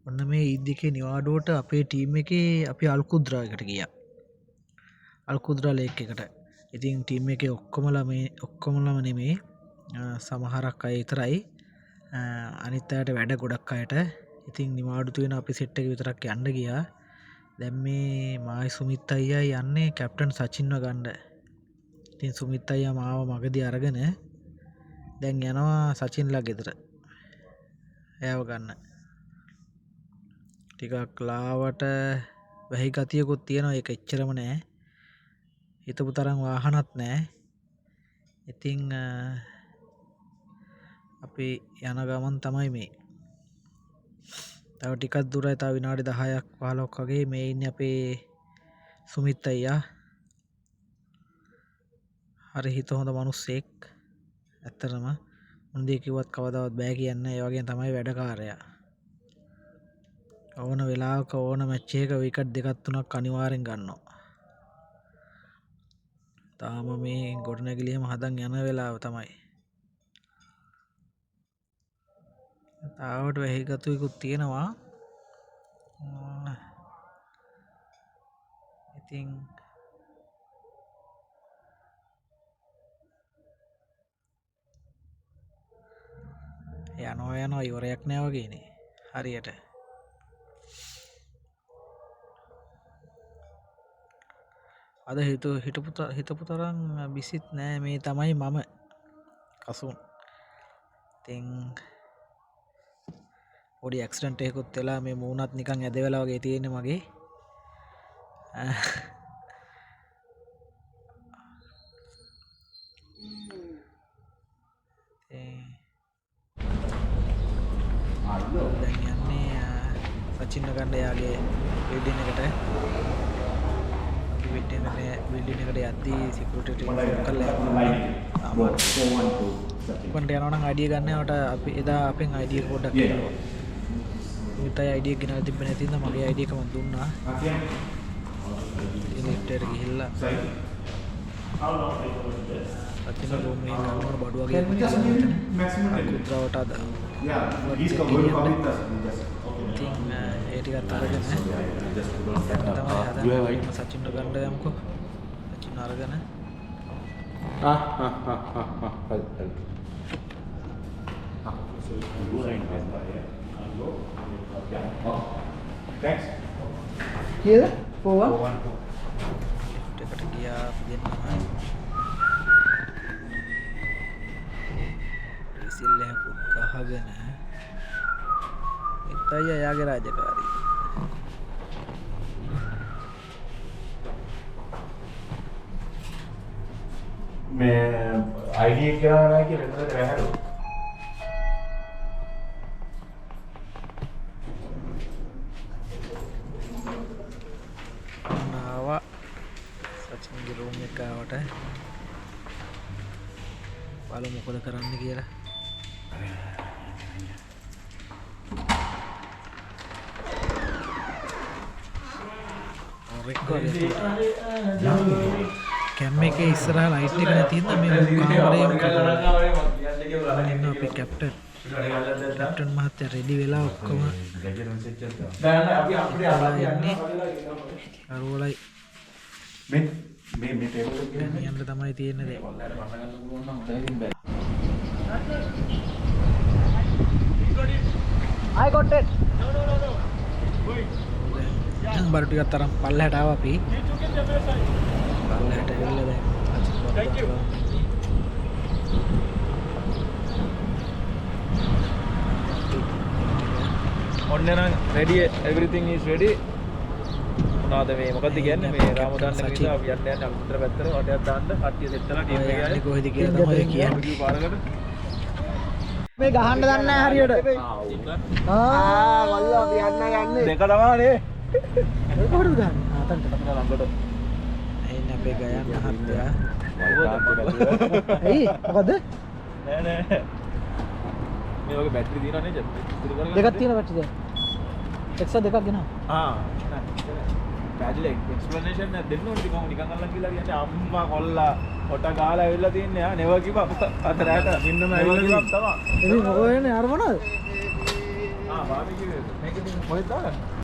ඔන්න මේ ඊද් එකේ නිවාඩුවට අපේ ටීම් එකේ අපි අල්කුද්රා එකට ගියා. අල්කුද්‍රා ලේක් එකට. ඉතින් ටීම් එකේ ඔක්කොමලම නෙමේ සමහරක් අය විතරයි. අනිත් අයට වැඩ ගොඩක් අයට. ඉතින් නිවාඩු තියෙන අපි සෙට් එක විතරක් යන්න ගියා. දැන් මේ මායි සුමිත් අයියා යන්නේ කැප්ටන් සචින්ව ගන්න. ඉතින් සුමිත් අයියා මාව මගදී අරගෙන දැන් යනවා සචින්ලා ගෙදර. එයාව ගන්න. ටිකක් ලාවට වැහි ගතියකුත් තියෙනවා. ඒක එච්චරම නෑ. හිතපු තරම් වාහනත් නෑ. ඉතින් අපි යන ගමන් තමයි මේ. තව ටිකක් දුරයි. තව විනාඩි 10ක් 15ක් වගේ මේ ඉන්නේ අපේ සුමිත් අයියා. හරි හිත හොඳ මිනිස්සෙක්. ඇත්තටම මුන්දී කිව්වත් කවදාවත් බෑ කියන්නේ. ඒ වගේ තමයි වැඩකාරයා. ඕන වෙලාවක ඕන මැච් එකක විකට් දෙකක් තුනක් අනිවාර්යෙන් ගන්නවා. තාම මේ ගොඩනැගිලිම හදන් යන වෙලාව තමයි. තාවට වැහි ගතුයිකුත් තියෙනවා. ඉතින් යනවා ඉවරයක් නෑ වගේනේ. හරියට අද හිතපු තරම් බිසිත් නෑ. මේ තමයි මම කසුන්. ඉතින් පොඩි ඇක්සිඩන්ට් එකකුත් වෙලා මේ මූණත් නිකන් ඇද වෙලා වගේ තියෙන්නේ මගේ. දැන් යන්නේ සචින්න ගන්න යාගේ බිල්ඩින් එකට. බිල්ඩින් එකට යද්දී සිකියුරිටි ටීම් කරලා කොන්ට යනවා නම් අයිඩිය ගන්නවට අපි එදා අපෙන් අයිඩිය පොඩ්ඩක් ගන්නවා. උන්ටයි අයිඩිය ගෙනල්ලා තිබ්බේ නැති නිසා මගේ අයිඩිය එක මම දුන්නා. ලිෆ්ට් එකට ගිහිල්ලා අතින රූම් එකේ ගන්නකොට බඩු වගේ කුද්‍රාවට අද ඒ ටිකත් අරගෙන තමයි සචින්ට ගන්න යමුකෝ. සචින් අරගෙන Thanks. Here for one. ටිකට ගියා අපි දෙන්නම. රීසිල් එකකුත් ගහගෙන එතයි යාගේ රාජකාරී. මේ ID එක ගාන නැහැ කියලා එතනට වැහැරුවා. ආවා සචින්ගේ රූම් එක ආවට බලමු මොකද කරන්න කියලා. කැම් එකේ ඉස්සරහා ලයිට් එක නැති හින්දා මේ කාමරේම කරලා ඉන්න අපේ කැප්ටන් මහත්තයා රෙඩි වෙලා ඔක්කොම දැන් අපි අපිට යන්නේ අරවලයි මේ ටේබල් එක යන්න තමයි තියෙන්නේ දැන්. I got it. දැන් බර ටිකක් තරම් පල්ලහැට ආවා අපි. පල්ලහැට ඇවිල්ලා දැන් thank you. ඔන්න නම් ready, everything is ready. මොනවාද මේ මොකද්ද කියන්නේ මේ රාමදාන්න නිසා අපි යන්න යන්න අලුතර පැත්තට වටයක් දාන්න කට්ටිය සෙට් කරලා ටීම් එක යන්නේ කොහෙද කියලා තමයි කියන්නේ. පාරකට මේ ගහන්න දන්නේ නැහැ හරියට. වල්ලා අපි යන්නේ දෙක තමානේ ඒක කොහොමද ගහන්නේ? තන්ට ළඟට එන්න අපේ ගයන් මහත්තයා. ඇයි මොකද? නෑ මේ වගේ බැටරි දිනනවා නේද? දෙකක් තියෙන බැටරි දෙක. එක්ස්ට්‍රා දෙකක් ගෙනා. පැජල එක්ස්ප්ලනේෂන් එකක් දෙන්න ඕනේ කොහොම නිකන් අල්ලන් කියලා කියන්නේ අම්මා කොල්ලා කොට ගාලා ඇවිල්ලා තින්නේ ආ නෙව කිව්ව අතරට මින්නම ඇවිල්ලා කිව්වා තමයි. ඉතින් මොකෝ වෙන්නේ අර මොනවද? බාර්බිකියු එක. මේක ඉතින් කොහෙද දාගන්නේ?